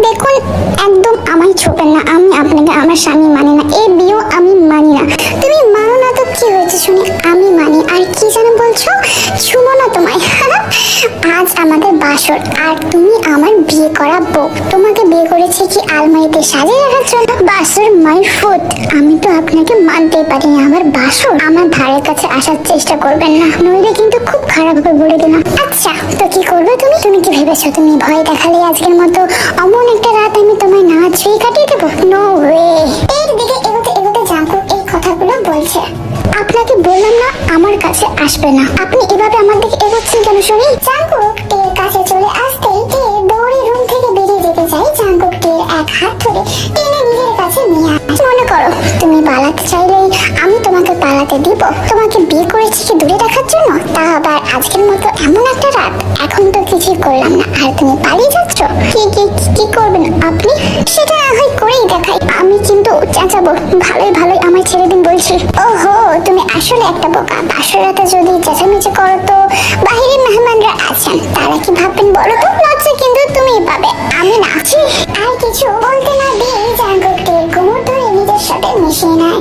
দেখুন, একদম আমায় ছোবেন না। আমি আপনাকে আমার স্বামী মানি না, এই বিয়েও আমি মানি না। তুমি মানো না তো কি হয়েছে শুনি, আমি মানি। আর কি যেন বলছো, ছুবো না তোমায়। আজ আমাদের বাসর, আর তুমি আমার বিয়ে করা বউ। তোমাকে বিয়ে করেছি কি আলমারিতে সাজিয়ে রাখার জন্য? বাসর মাই ফুট। আমি তো আপনাকে মানতেই পারি না। আমার বাসর, আমার ধারের কাছে আসার চেষ্টা করবেন না, নইলে কিন্তু খুব খারাপ হবে বলে দিলাম। আচ্ছা, তো কি করবে তুমি? তুমি কি ভেবেছো তুমি ভয় দেখালে আজকের মতো অমন একটা রাত আমি তোমায় না ছুঁয়ে কাটিয়ে দেবো? No way. এর দিকে এগোতে এগোতে জাঙ্কুক এই কথাগুলো বলছে। আপনাকে বললাম না আমার কাছে আসবে না। আপনি এভাবে আমার দিকে এগোচ্ছেন কেন শুনি? জাঙ্কুক টের কাছে চলে আসতেই টের দৌড়ে রুম থেকে বেরিয়ে যেতে চাই। জাঙ্কুক টের এক হাত ধরে টেনে নিজের কাছে নিয়ে আসে। মনে করো তুমি পালাতে চাইলেই আমি তোমাকে পালাতে দিব। তোমাকে বিয়ে করেছি কি দূরে রাখার জন্য, তা আবার আজকের মতো এমন একটা রাত। এখন তো কিছুই করলাম না আর তুমি পালিয়ে যাচ্ছ। কি কি কি করবেন আপনি? সেটা হয় করেই দেখাই। আমি কিন্তু চেঁচাবো। ভালোই ভালোই আমায় ছেড়ে দিন বলছি। ওহো, তুমি আসলে একটা বোকা। বাসর রাতে যদি চেঁচামেচি করো তো বাহিরে মেহমানরা আছেন, তারা কি ভাববেন বলো তো? লজ্জা কিন্তু তুমিই পাবে, আমি না। আর কিছু বলতে না দিয়ে জাঙ্কুক টের কোমর ধরে নিজের সাথে মিশিয়ে নেয়।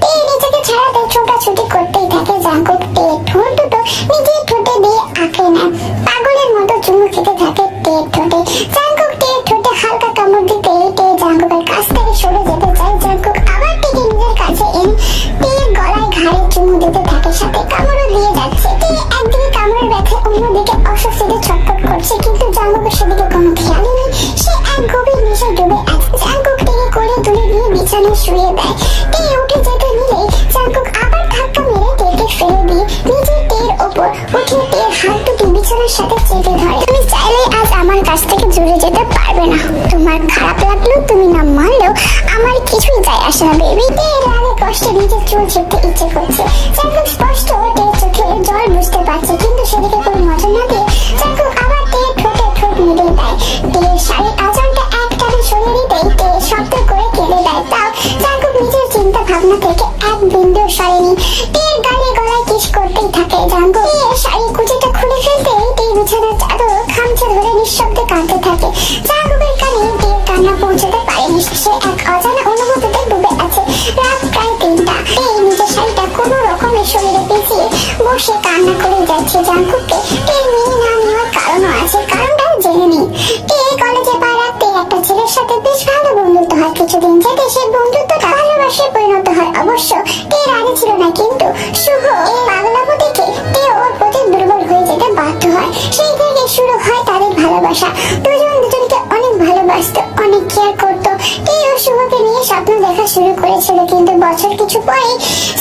টের নিজেকে ছাড়াতে ছোটাছুটি করতেই থাকে। জাঙ্কুক টের ঠোঁট দুটো নিজের ঠোঁটে দিয়ে আঁকড়ে নেয়। পাগলের মতো চুমু খেতে থাকে টের ঠোঁটে। জাঙ্কুক টের ঠোঁটে হালকা কামড় দিতে টের জাঙ্কুকের কাছ থেকে সরে যেতে চায়। জাঙ্কুক আবার টেকে নিজের কাছে এনে টের গলায় ঘাড়ে চুমু দিতে থাকে, সাথে কামড়ও দিয়ে যাচ্ছে। টের একদিকে কামড়ের ব্যথা, অন্যদিকে অস্বস্তিতে ছটফট করছে, কিন্তু জাঙ্কুকের সেদিকে কোনো খেয়ালই নেই। সে এক গভীর নেশায় ডুবে আছে। জাঙ্কুক টেকে কোলে তুলে নিয়ে বিছানায় শুয়ে দেয়। টের উঠে যেতে নিলেই জাঙ্কুক আবার ধাক্কা মেরে টেরকে ফেলে দিয়ে নিজে টের ওপর উঠে টের হাত দুটি বিছানার সাথে চেপে ধরে। তুমি চাইলেই আজ আমার কাছ থেকে জুড়ে যেতে পারবে না। তোমার খারাপ লাগলেও তুমি না মানলেও আমার কিছুই যায় আসে না বেবি। টের রাগে কষ্টে নিজের চুল ছিঁড়তে ইচ্ছে করছে। জাঙ্কুক স্পষ্ট টের চোখে জল বুঝতে পারছে, কিন্তু সেদিকে কোনো নজর না দিয়ে জাঙ্কুক আবার টের ঠোঁটে ঠোঁট মিলিয়ে দেয়। টের শাড়ির আঁচলটা এক টানে সরিয়ে দিতেই টের শব্দ করে কেঁদে দেয়। তাও জাঙ্কুক নিজের চিন্তা ভাবনা থেকে এক বিন্দু সরেনি। টের গালে গলায় কিস করতেই থাকে। জাঙ্কুক টের শাড়ির কুচিটা খুলে ফেলতেই টের বিছানার চাদর খামচে ধরে নিঃশব্দে কাঁদতে থাকে। জাঙ্কুকের কানে টের কান্না পৌঁছতে পারেনি। সে এক অজানা অনুভূতিতে ডুবে আছে। রাত প্রায় 3টা। টের নিজের শাড়িটা কোনো রকমে শরীরে পেঁচিয়ে বসে কান্না করে যাচ্ছে। জাঙ্কুককে টের মেনে না নেওয়ার কারণও আছে, কারণটাও জেনে নেই। টের কলেজে পা রাখতে একটা ছেলের সাথে বেশ ভালো বন্ধুত্ব হয়। কিছুদিন যেতে সে বন্ধুত্বটা ভালোবাসায় পরিণত হয়। অবশ্য টের আগে ছিল না, কিন্তু শুভ এই পাগলামো দেখে টের ওর প্রতি দুর্বল হয়ে যেতে বাধ্য হয়। সেই থেকে শুরু হয় তাদের ভালোবাসা। দুজন দুজনকে অনেক ভালোবাসতো, অনেক কেয়ার করতো। টের ও শুভকে নিয়ে স্বপ্ন দেখা শুরু করেছিল, কিন্তু বছর কিছু পরে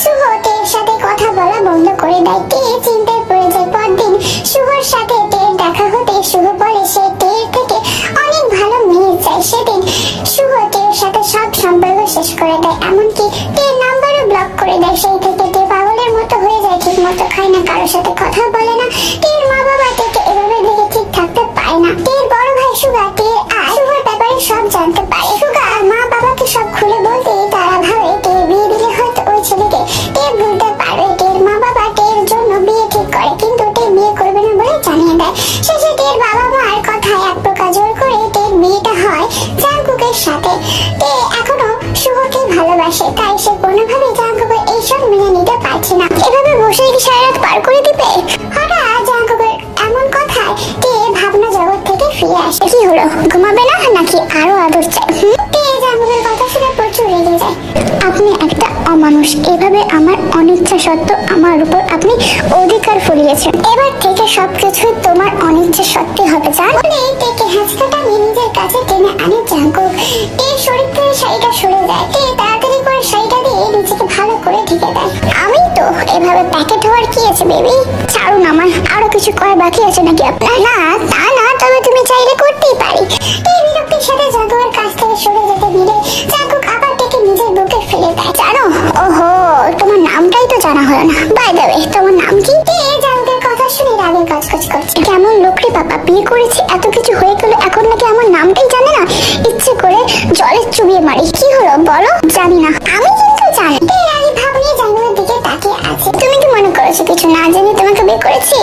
শুভ টের সাথে কথা বলা বন্ধ করে দেয়। টের চিন্তায় পড়ে যায়। পরদিন শুভর সাথে টের দেখা হতে শুভ বলে সে টের থেকে অনেক ভালো মেয়ে চায়। সেদিন শুভ টের সাথে সব সম্পর্ক শেষ করে দেয়, এমনকি টের নাম্বারও ব্লক করে দেয়। সেই থেকে টের পাগলের মতো হয়ে যায়, ঠিক মতো খায় না, কারোর সাথে কথা বলে না। টের মা বাবা টেরকে এভাবে দেখে ঠিক থাকতে পারে না। টের বড় ভাই সুগা টের আর শুভর ব্যাপারে সব জানতে পারে। সুগা মা বাবাকে সব খুলে বলতে তারা ভাবে টের বিয়ে দিলে হয়তো ওই ছেলেকে টের ভুলতে পারবে। টের মা বাবা টের জন্য বিয়ে ঠিক করে, কিন্তু টের বিয়ে করবে না বলে জানিয়ে দেয়। শেষে টের বাবা মার কথায় এক প্রকার জোর করে টের বিয়েটা হয় জাঙ্কুকের সাথে। টের এখনো শুভকে ভালোবাসে, তাই সে কোনোভাবে জাঙ্কুকের এইসব মেনে নিতে পারছে না। এভাবে বসে কি সারা রাত পার করে দিবে? হঠাৎ জাঙ্কুকের এমন কথায় টের ভাবনা জগৎ থেকে ফিরে আসে। কি হলো, ঘুমাবে না নাকি আরো আদর চাই? টের জাঙ্কুকের কথা শুনে প্রচুর রেগে যায়। আপনি একটা অমানুষ। এভাবে আমার অনিচ্ছা সত্ত্বেও আমার উপর আপনি অধিকার ফলিয়েছেন। এবার থেকে সবকিছু তোমার অনিচ্ছা সত্যি হবে। জান বলে টেকে হ্যাঁচকাটা নিয়ে নিজের কাছে টেনে আনে জাঙ্কুক। টের শরীর থেকে শাড়িটা সরে যায়। টের তাড়াতাড়ি করে শাড়িটা দিয়ে নিজেকে ভালো করে ঢেকে দেয়। আমি তো এভাবে প্যাকেট হওয়ার কি আছে বেবি? ছাড়ুন, আমার আরো কিছু করার বাকি আছে নাকি আপনার? না তা না, তবে তুমি চাইলে করতেই পারি। টের বিরক্তির সাথে জাঙ্কুকের কাছ থেকে সরে যেতে নিলে জাঙ্কুক আবার টেকে নিজের বুকে ফেলে দেয়। জানো, ওহো, তোমার নামটাই তো জানা হলো না। বাই দ্য ওয়ে, তোমার নাম কি? টের জাঙ্কুকের কথা শুনে রাগে গজগজ করছে। কেমন লোক রে বাবা, বিয়ে করেছি এত কিছু হয়ে গেল, এখন নাকি আমার নামটাই জানে না। ইচ্ছে করে জলে চুবিয়ে মারি। কি হলো বলো? জানি না। আমি কিন্তু জানি। টের আগে ভাব নিয়ে জাঙ্কুকের দিকে তাকিয়ে আছে। তুমি কি মনে করেছো কিছু না জেনে তোমাকে বিয়ে করেছি?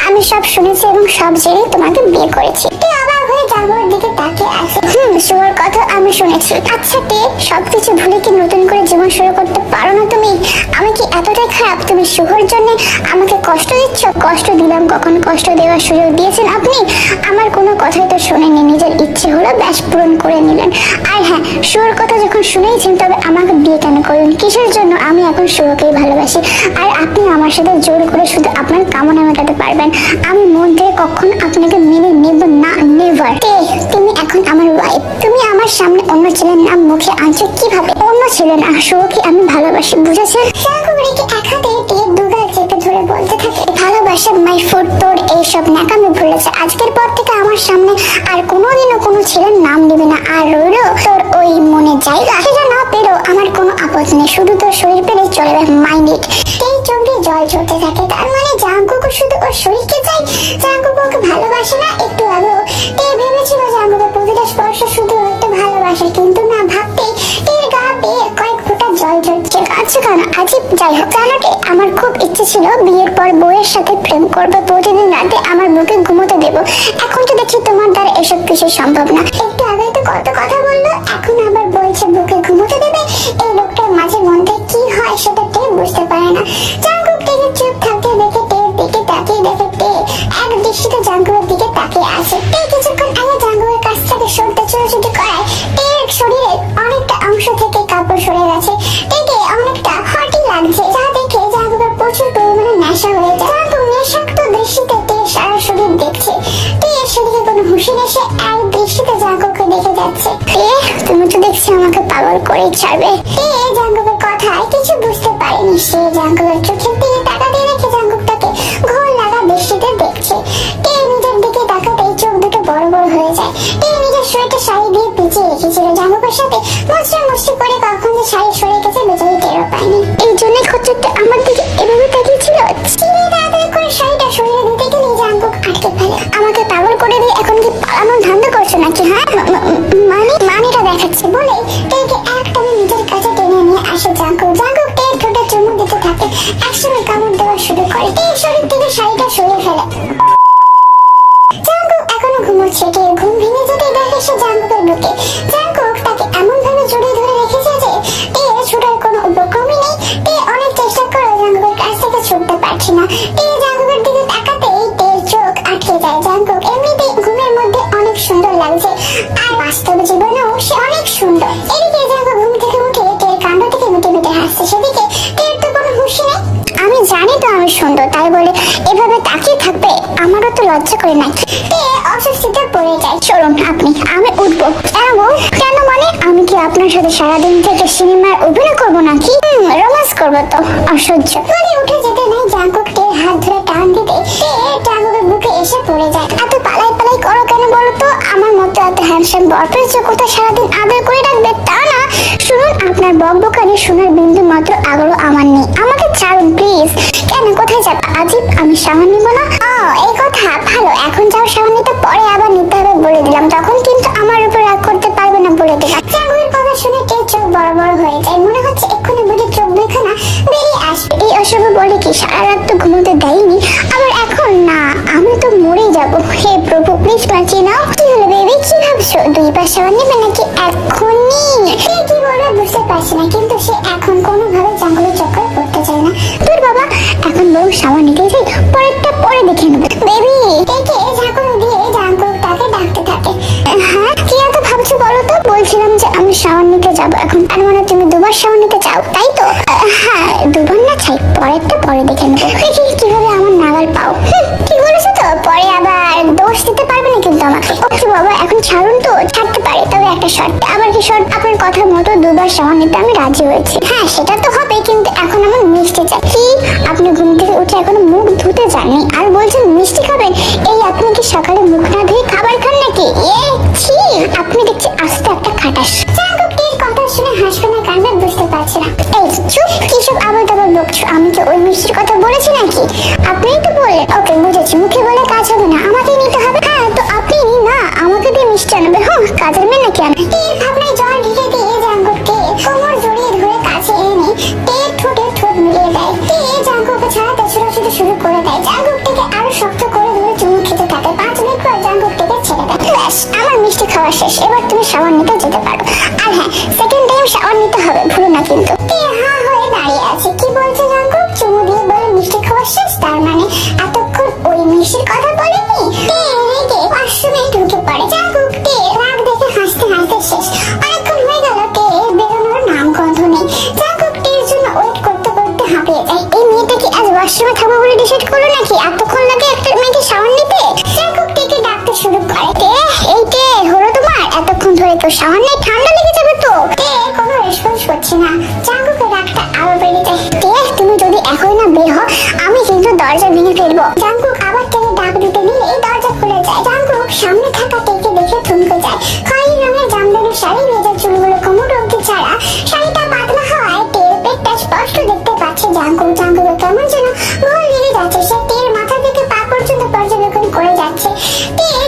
আমি সব শুনেছি এবং সব জেনে তোমাকে বিয়ে করেছি। টের অবাক হয়ে জাঙ্কুকের দিকে তাকিয়ে আছে। শুভর কথা আমি শুনেছি। আচ্ছা তে, সবকিছু ভুলে কি নতুন করে জীবন শুরু করতে পারো না তুমি? আমি কি এতটাই খারাপ তুমি শুভর জন্য আমাকে কষ্ট দিচ্ছ? কষ্ট দিলাম কখন? কষ্ট দেওয়ার সুযোগ দিয়েছেন আপনি? আমার কোনো কথাই তো শোনেননি, নিজের ইচ্ছে হলো ব্যাস পূরণ করে নিলেন। আর হ্যাঁ, শুভর কথা যখন শুনেইছেন তবে আমাকে বিয়ে কেন করলেন? কিসের জন্য? আমি এখন শুভকেই ভালোবাসি, আর আপনি আমার সাথে জোর করে শুধু আপনার কামনা মেটাতে পারবেন। আমি মন থেকে কখনো আপনাকে মেনে নেব না, নেভার। তুমি এখন আমার ওয়াইফ। তুমি আমার সামনে অন্য ছেলের নাম মুখে আনছো কিভাবে? অন্য ছেলে না, শুভকে আমি ভালোবাসি, বুঝেছেন? সাগরিকে এক হাতে টের দুগাল চেপে ধরে বলতে থাকে, ভালোবাসা মাই ফুড। তোর এইসব ন্যাকামি ভুলেছে। আজকের পর থেকে আমার সামনে আর কোনোদিনও কোনো ছেলের নাম নেবে না। আর রইলো তোর ওই মনের জায়গা, সেটা না পেলেও আমার কোনো আপত্তি নেই, শুধু তোর শরীর পেলে চলবে। Mind it. এই চোখ দিয়ে জল ঝরতে থাকে। তার মানে জাঙ্কুক শুধু ওর শরীরকে চাই, জাঙ্কুক ওকে ভালোবাসে না একটু আগেও। ভেবেছিল জাঙ্কুকের প্রতিটা স্পর্শ শুধু একটা ভালোবাসে, কিন্তু না, ভাবতেই এর গা বেয়ে কয়েক ফোঁটা জল ঝরছে। কাছে কেন? আজিব। যাই হোক, জানোটে আমার খুব ইচ্ছে ছিল বিয়ের পর বউয়ের সাথে প্রেম করবো, প্রতিদিন রাতে আমার বুকে ঘুমোতে দেবো। এখন তো দেখছি তোমার দ্বারা এসব কিছু সম্ভব না। একটু আগে তো কত কথা বললো, এখন আবার বলছে বুকে ঘুমোতে দেবে। এই লোকটার মাঝে মধ্যে কি হয় সেটা টের বুঝতে পারে না। জাঙ্কুক টেকে চুপ থাকতে দেখে টের দিকে তাকিয়ে দেখে টে এক দৃষ্টিতে জাঙ্কুকের দিকে তাকিয়ে আছে। টে কিছুক্ষণ আগে জাঙ্কুকের কাছ থেকে সরতে ছোটাছুটি করায় টের শরীরের অনেকটা অংশ থেকে কাপড় সরে গেছে। টেকে অনেকটা হটি লাগছে, যা দেখে জাঙ্কুকের প্রচুর পরিমাণে নেশা হয়ে যায়। জাঙ্কুক নেশাক্ত দৃষ্টিতে টের সারা শরীর দেখছে। টের সেদিকে কোনো হুঁশি নেশে এক দৃষ্টিতে জাঙ্কুককে দেখে যাচ্ছে। টে, তুমি তো দেখছি আমাকে পাগল করেই ছাড়বে। টে জাঙ্কুকের কথায় কিছু বুঝতে পারেনি। সে জাঙ্কুকের চোখের দিকে তাকাতে রেখে জাঙ্কুক তাকে ঘোর লাগা দৃষ্টিতে দেখছে। টে নিজের দিকে তাকাতেই চোখ দুটো বড় বড় হয়ে যায়। টে নিজের শরীরটা শাড়ি দিয়ে পেঁচিয়ে রেখেছিল জাঙ্কুকের সাথে, মুচড়ে মুচড়ে করে কখন যে শাড়ি সরে গেছে বেচারি টেরও পায়নি। এই জন্যই খচ্চরটা আমার দিকে এভাবে তাকিয়েছিল। চিনে তাড়াতাড়ি করে শাড়িটা সরিয়ে দিতে গেলে জাঙ্কুক আটকে ফেলে। আমাকে পাগল করে দিয়ে এখন কি পালানোর ধান্দা করছো নাকি? হ্যাঁ, মানিটা দেখাচ্ছে বলে টেকে একটানে নিজের কাছে টেনে নিয়ে আসে জাঙ্কুক। জাঙ্কুক টের ঠোঁটে চুমু দিতে থাকে, একসঙ্গে কামড় দেওয়া শুরু করে। টের শরীর থেকে শাড়িটা সরিয়ে ফেলে। জাঙ্কুক এখনো ঘুমোচ্ছে। টের ঘুম ভেঙে যেতে দেখে সে জাঙ্কুকের বুকে। জাঙ্কুক তাকে এমন ভাবে জড়িয়ে ধরে রেখেছে যে টের ছুটার কোনো উপক্রমই নেই। টে অনেক চেষ্টা করে জাঙ্কুকের কাছ থেকে ছুটতে পারছে না। টে জাঙ্কুকের দিকে তাকাতেই টের চোখ আটকে যায়। জাঙ্কুক এমনিতেই ঘুমের মধ্যে অনেক সুন্দর লাগছে, আর বাস্তব জীবনেও সে অনেক সুন্দর। এদিকে জাঙ্কুক ঘুম থেকে উঠে টের কাণ্ড থেকে মিটে মিটে হাসছে। সেদিকে টের তো কোনো হুঁশি নেই। আমি জানি তো আমি সুন্দর, তাই বলে এভাবে তাকিয়ে থাকবে? আমারও তো লজ্জা করে নাকি? তে অস্বস্তিতে পড়ে যায়। চলুন আপনি, আমি উঠবো। কেন মানে? আমি কি আপনার সাথে সারাদিন থেকে সিনেমার অভিনয় করবো নাকি? রোমান্স করবো তো? অসহ্য। বলে উঠে যেতে নাই জাঙ্কুক টের হাত ধরে টান দিতে টে জাঙ্কুকের বুকে এসে পড়ে যায়। এত পালাই পালাই করো কেন বলো তো? আমার মতো এত হ্যান্ডসাম বরফের কোথায় সারাদিন আদর করে রাখবে তা না। শুনুন, আপনার বকবকানি শোনার বিন্দু মাত্র আগ্রহ আমার নেই। আমাকে ছাড়ুন প্লিজ। কেন, কোথায় যাবে? আজিব, আমি সামান নিব না? এই কথা ভালো। এখন যাও সামান নিতে, পরে আবার নিতে হবে বলে দিলাম। তখন কিন্তু আমার উপর রাগ করতে পারবে না বলে দিলাম। জাঙ্কুকের কথা শুনে টের চোখ বড় বড় হয়ে যায়। মনে হচ্ছে এক্ষুনি বুঝে চোখ দুইখানা বেরিয়ে আসবে। এই অশুভ বলে কি সারা রাত তো ঘুমোতে দেয়নি, আবার এখন না? আমি তো মরে যাবো। হে প্রভু, প্লিজ বাঁচিয়ে নাও। কি হলো বেবি, কি ভাবছো? 2 বার সাবান নেবে নাকি এখনই? সে কি বলবে বুঝতে পারছে না, কিন্তু সে এখন কোনোভাবে জাঙ্কুকের চক্করে পড়তে চায় না। তোর বাবা, এখন বরং সাবান নিতে যাই, পরেরটা পরে দেখে নেবে। বেবি টেকে ঝাঁকুনি দিয়ে জাঙ্কুক তাকে ডাকতে থাকে। হ্যাঁ, কি এত ভাবছো বলো তো? বলছিলাম যে আমি সাবান নিতে যাবো এখন। তার মানে তুমি 2 বার সাবান নিতে চাও, তাই তো? হ্যাঁ, 2 বার না চাই, পরেরটা পরে দেখে নেবো। দেখি কিভাবে আমার নাগাল পাও। ঠিক বলেছো তো? পরে আবার দোষ দিতে পারবে না কিন্তু আমাকে। ওকে বাবা, এখন ছাড়ুন তো। ছাড়তে পারে, তবে একটা শর্ত। আবার কি শর্ত? আপনার কথার মতো 2 বার সাবান নিতে আমি রাজি হয়েছি। হ্যাঁ, সেটা তো হবে, কিন্তু এখন আমার মিষ্টি চাই। কি? আপনি ঘুম থেকে উঠে এখনো মুখ ধুতে যাননি আর বলছেন মিষ্টি খাবেন? এই আপনি কি সকালে মুখ না ধুয়ে খাবার খান নাকি? ছি, আপনি দেখছি আস্তে একটা খাটাস। জাঙ্কুক টের কথা শুনে হাসবে না কান্না বুঝতে পারছে না। এই চুপ, কিসব আবার দাবার বকছো? আমি কি ওই মিষ্টির কথা বলেছি নাকি? আপনিই তো বললেন। ওকে, বুঝেছি, মুখে বলে কাজ হবে না, আমাকেই নিতে হবে। হ্যাঁ, তো আপনি না আমাকে দিয়ে মিষ্টি আনবে? হ্যাঁ, কাজের মেয়ে নাকি আমি? টের ভাবনায় জল ঢেকে দিয়ে জাঙ্কুককে কোমর জড়িয়ে ধরে কাছে এনে টের ঠোঁটে ঠোঁট মিলিয়ে দেয়। টে জাঙ্কুককে ছাড়াতে ছোটাছুটি শুরু করে দেয়। জাঙ্কুক থেকে আরো শক্ত করে ধরে চুমু খেতে থাকে। 5 মিনিট পর জাঙ্কুক থেকে ছেড়ে দেয়। ব্যাস আমার মিষ্টি খাওয়া শেষ, এবার তুমি শাওয়ার নিতে যেতে পারো। আর হ্যাঁ, সেকেন্ড টাইম শাওয়ার নিতে হবে, ভুলো না কিন্তু। হা হয়ে দাঁড়িয়ে আছে, কি বলছে জাঙ্কুক? চুমু দিয়ে বলে মিষ্টি খাওয়া শেষ, তার মানে এতক্ষণ ওই মিষ্টির কথা বলেনি। রেগে ওয়াশরুমে ঢুকে পড়ে জাঙ্কুক। রাগ দেখে হাসতে হাসতে শেষ। অনেকক্ষণ হয়ে গেল, বেরোনোর নাম গন্ধ নেই। জাঙ্কুক এর জন্য ওয়েট করতে করতে হাঁপিয়ে যায়। এই মেয়েটা কি আজ ওয়াশরুমে থাকবো বলে ডিসাইড করলো নাকি? এতক্ষণ লাগে একটা মেয়েকে শাওয়ার নিতে। জাঙ্কুক টেকে ডাকতে শুরু করে, এই হলো তোমার? এতক্ষণ ধরে তো শাওয়ার নেই, ঠান্ডা লেগে যাবে তো। কোনো রেসপন্স করছে না। জাঙ্কুকের রাগটা আরো বেড়ে যায়। তুমি যদি এখন না বের হও, আমি কিন্তু দরজা ভেঙে ফেলবো। জাঙ্কুক আবার টেকে ডাক দিতে নিলে দরজা খুলে যায়। জাঙ্কুক সামনে থাকা টেকে দেখে থমকে যায়। খয়েরি রঙের জামদানি শাড়ি, ভেজা চুলগুলো কোমর অবধি ছাড়া। শাড়িটা পাতলা হওয়ায় টের পেটটা স্পষ্ট দেখতে পাচ্ছে জাঙ্কুক। জাঙ্কুকের কেমন যেন ভয় লেগে যাচ্ছে। সে টের মাথা থেকে পা পর্যন্ত পর্যবেক্ষণ করে যাচ্ছে।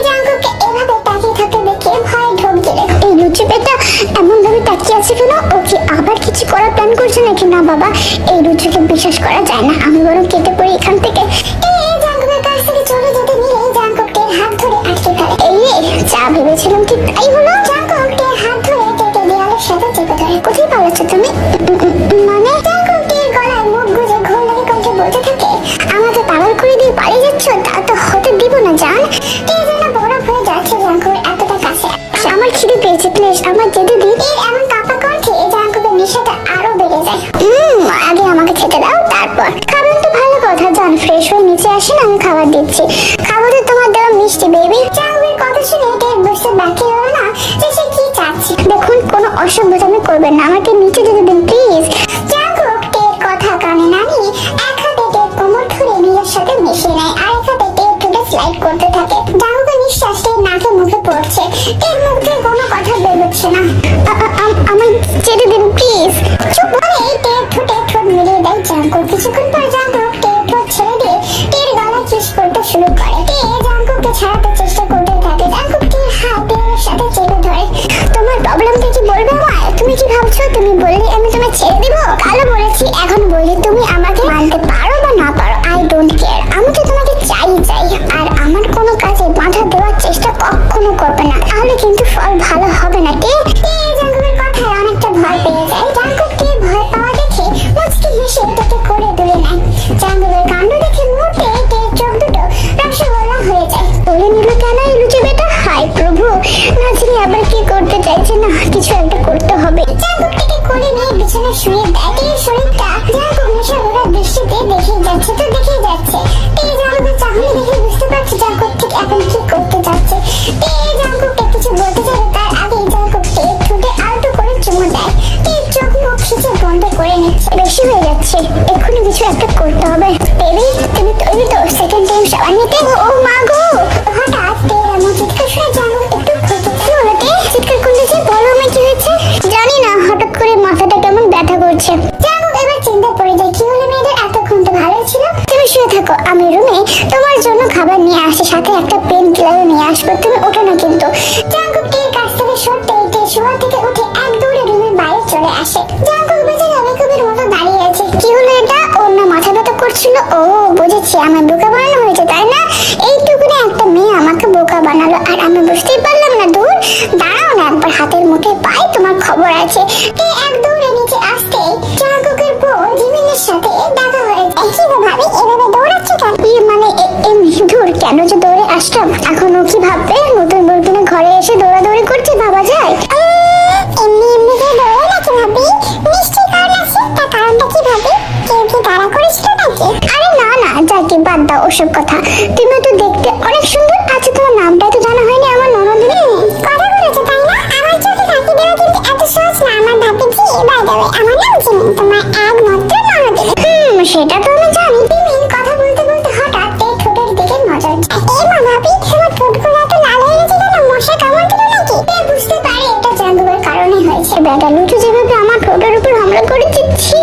জাঙ্কুককে এভাবে তাকিয়ে থাকতে দেখে ভয়ে ঢোক গেলে। এই লুচি পেটা এমন ভাবে তাকিয়ে আছে কেন? ও কি আবার কিছু করার প্ল্যান করছে নাকি? না বাবা, এই লুচিকে বিশ্বাস করা যায় না। আমি বরং কেটে পড়ি এখান থেকে। জাঙ্কুকের কাছ থেকে চলে যেতে নিলে জাঙ্কুক টের হাত ধরে আটকে ফেলে। এই যা ভেবেছিলাম ঠিক তাই হলো। জাঙ্কুক টের হাত ধরে টেকে দেওয়ালের সাথে চেপে ধরে। কোথায় পালাচ্ছ তুমি? মানে? জাঙ্কুক টের গলায় মুখ গুজে ঘোর লাগে কণ্ঠে বলতে থাকে, আমাকে পাগল করে দিয়ে পালিয়ে যাচ্ছ? তা তো হতে দিব না জান। যেন বরফ হয়ে যাচ্ছে জাঙ্কুকের এতটা কাছে। আমার খিদে পেয়েছে, প্লিজ আমার যেতে দিন। এমন কাপা কণ্ঠে জাঙ্কুকের নেশাটা আরো বেড়ে যায়। আগে আমাকে খেতে দাও, তারপর খাবেন তো ভালো কথা। জান ফ্রেশ হয়ে নিচে আসেন, আমি খাবার দিচ্ছি। খাবো তো তোমার দেওয়া মিষ্টি বেবি। জাঙ্কুকের কথা শুনে টের বুঝতে বাকি হলো না যে সে কি চাচ্ছে। দেখুন, কোনো অসভ্যতামি করবেন না, আমাকে নিচে যেতে দিন প্লিজ। জাঙ্কুক টের কথা কানে না নিয়ে এক হাতে টের কোমর ধরে নিজের সাথে মিশিয়ে নেয়, আর এক হাতে টের ঠোঁটে স্লাইড করতে থাকে। জাঙ্কুকের নিঃশ্বাস টের নাকে মুখে পড়ছে। টের মুখ থেকে কোনো কথা বের হচ্ছে না। আমায় যেতে দিন প্লিজ। চুপ বলে টের ঠোঁটে ঠোঁট মিলিয়ে দেয় জাঙ্কুক। কিছুক্ষণ পর জাঙ্কুক টের ঠোঁট ছেড়ে দিয়ে টের গলায় কিস করতে শুরু করে। জাঙ্কুককে ছাড়াতে চেষ্টা করতে থাকে। জাঙ্কুক টের হাত টেরের সাথে চেপে ধরে। তোমার প্রবলেমটা কি বলবে আমায়? তুমি কি ভাবছো তুমি বললে আমি তোমায় ছেড়ে দিব? কালো বলেছি, এখন বলি তুমি আমাকে মানতে পারো বা না পারো, আই ডোন্ট কেয়ার। আমি তো তোমাকে চাই, আর আমার কোনো কাজে বাধা দেওয়ার চেষ্টা কখনো করবে না, তাহলে কিন্তু ফল ভালো হবে না। জাঙ্কুকের কথায় অনেকটা ভয় পেয়ে যায়। জাঙ্কুককে ভয় পাওয়া দেখে মুচকি হেসে তাকে করে তুলে নেয়। জাঙ্কুকের কাণ্ড দেখে মুহূর্তে টের চোখ দুটো রসগোল্লা হয়ে যায়। বলে নিল কেন এই লুচি বেটা? হায় প্রভু, না জানি আবার কি করতে চাইছে। না, কিছু একটা করতে হবে। জাঙ্কুককে কোলে নিয়ে বিছানায় শুয়ে দেয়। টের শরীরটা জাঙ্কুক নেশাভরা দৃষ্টিতে দেখে যাচ্ছে তো দেখে যাচ্ছে। জাঙ্কুকের চাহনি দেখে বুঝতে পারছে জাঙ্কুক ঠিক এখন কি করতে যাচ্ছে। জাঙ্কুককে কিছু বলতে যাবে তার আগে জাঙ্কুক টের ঠোঁটে আলতো করে চুমু দেয়। টের চোখ মুখ খিচে বন্ধ করে নিচ্ছে। বেশি হয়ে যাচ্ছে, এক্ষুনি কিছু একটা করতে হবে। বেবি, তুমি তৈরি তো সেকেন্ড টাইম শাওয়ার নিতে? ও মা গো! হঠাৎ টের এমন চিৎকার শুনে জাঙ্কুক একটু খোঁজে। কি হলো তে? চিৎকার করলে যে? বলো আমি কি হয়েছে? জানি না, হঠাৎ করে মাথাটা কেমন ব্যথা করছে। জাঙ্কুক এবার চিন্তায় পড়ে যায়, কি হলো মেয়েদের? এতক্ষণ তো ভালোই ছিল। তুমি শুয়ে থাকো, আমি রুমে তোমার জন্য খাবার নিয়ে আসি, সাথে একটা পেন কিলারও নিয়ে আসবো। তুমি ওঠো না কিন্তু। জাঙ্কুক টের কাছ থেকে সরতে শোয়া থেকে উঠে এক দৌড়ে রুমের বাইরে চলে আসে। জাঙ্কুক বেচারা বেকুবের মতো দাঁড়িয়ে আছে। কি হলো এটা? ওর না মাথা ব্যথা করছিল। ও বুঝেছি, আমার বোকা বানানো হয়েছে তাই না? এইটুকুনে একটা মেয়ে আমাকে বোকা বানালো আর আমি বুঝতেই পারলাম না। দূর দাঁড়াও না, একবার হাতের মুঠে পাই, তোমার খবর আছে। এক দৌড়ে নিচে আসতে জাঙ্কুকের বউ জিমিনের সাথে দেখা হয়ে যায়। কি গো ভাবি, এভাবে দৌড়াচ্ছ কেন? মানে দূর কেন যে দৌড়ে আসলাম? এখনো কি ভাববে নতুন বউ কিনা ঘরে এসে দৌড়াদৌড়ি করছে? ভাবা যায়? এমনি এমনি যে দৌড়ে নাকি ভাবি? নিশ্চয়ই কারণ আছে। তার কারণটা কি ভাবি? কেউ কি তাড়া করেছিল নাকি? আরে না না, যাকে বাদ দাও ওসব কথা। তুমি তো দেখতে অনেক সুন্দর। আচ্ছা, তোমার নামটা তো জানা হয়নি আমার ননদিনী। কথা বলেছো তাই না? আমার চোখে ফাঁকি দেওয়া কিন্তু এত সহজ না আমার ভাবিজি। বাই দ্য ওয়ে, আমার নাম জিমিন, তোমার একমাত্র ননদিনী। সেটা তো আমি জানি। জিমিন কথা বলতে বলতে হঠাৎ টের ঠোঁটের দিকে নজর যায়। মা ভাবি, তোমার ঠোঁটগুলো এত লাল হয়ে গেছে কেন? মশা কামড় দিল নাকি? বুঝতে পারে এটা জাঙ্কুকের কারণে হয়েছে। বেটা লুচু যেভাবে আমার ঠোঁটের উপর হামলা করে দিচ্ছি।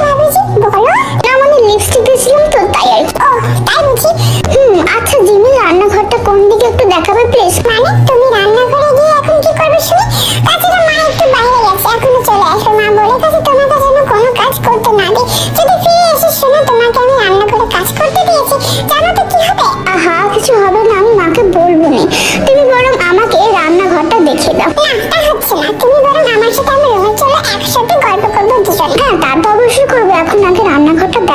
ভাবিজি বলো না, মানে লিপস্টিক দিয়েছিলাম তো তাই আর কি। ও তাই বুঝি? আচ্ছা জিমি, রান্নাঘরটা কোন দিকে একটু দেখাবে প্লিজ? মানে তুমি রান্নাঘরে গিয়ে এখন কি করবে শুনি? তাছাড়া মা একটু বাইরে গেছে, এখনো চলে আসো। মা বলে গেছে তোমাকে যেন কোনো কাজ করতে না দে। যদি ফিরে এসে শুনে তোমাকে আমি রান্না করে কাজ করতে দিয়েছি, জানো তো কি হবে? আহা, কিছু হবে না, আমি মাকে বলবো না। তুমি বরং আমাকে